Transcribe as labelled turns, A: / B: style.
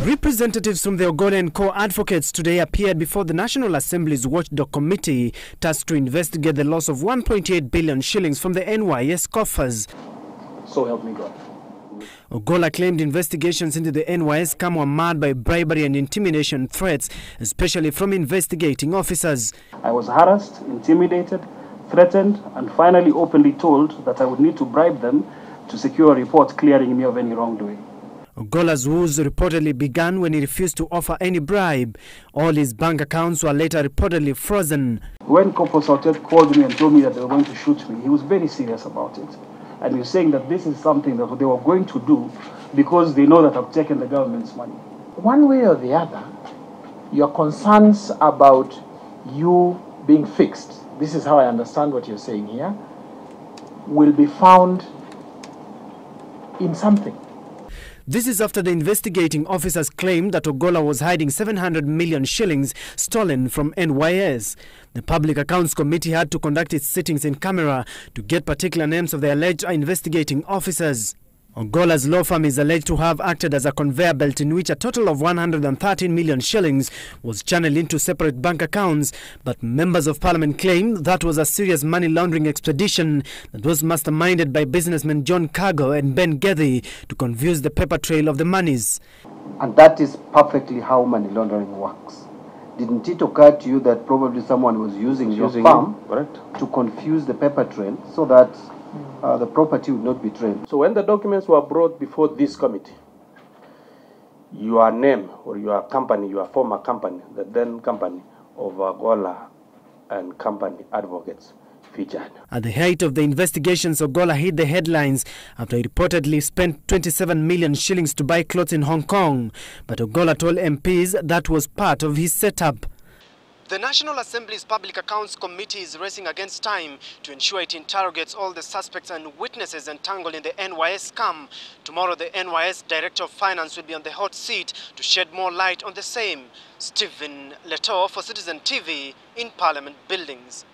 A: Representatives from the Ogola and Co advocates today appeared before the National Assembly's Watchdog Committee tasked to investigate the loss of 1.8 billion shillings from the NYS coffers.
B: So help me God.
A: Ogola claimed investigations into the NYS scam were marred by bribery and intimidation threats, especially from investigating officers.
B: I was harassed, intimidated, threatened, and finally openly told that I would need to bribe them to secure a report clearing me of any wrongdoing.
A: Ogola's woes reportedly began when he refused to offer any bribe. All his bank accounts were later reportedly frozen.
B: When Corporal Sautet called me and told me that they were going to shoot me, he was very serious about it. And he was saying that this is something that they were going to do because they know that I've taken the government's money.
C: One way or the other, your concerns about you being fixed, this is how I understand what you're saying here, will be found in something.
A: This is after the investigating officers claimed that Ogola was hiding 700 million shillings stolen from NYS. The Public Accounts Committee had to conduct its sittings in camera to get particular names of the alleged investigating officers. Ogola's law firm is alleged to have acted as a conveyor belt in which a total of 113 million shillings was channeled into separate bank accounts, but members of parliament claim that was a serious money laundering expedition that was masterminded by businessmen John Cargo and Ben Gethy to confuse the paper trail of the monies.
D: And that is perfectly how money laundering works. Didn't it occur to you that probably someone was using your firm to confuse the paper trail so that the property would not be trailed?
E: So when the documents were brought before this committee, your name or your company, your former company, the then company of Ogola and Company Advocates featured.
A: At the height of the investigations, Ogola hit the headlines after he reportedly spent 27 million shillings to buy clothes in Hong Kong. But Ogola told MPs that was part of his setup. The National Assembly's Public Accounts Committee is racing against time to ensure it interrogates all the suspects and witnesses entangled in the NYS scam. Tomorrow, the NYS Director of Finance will be on the hot seat to shed more light on the same. Stephen Leto for Citizen TV in Parliament Buildings.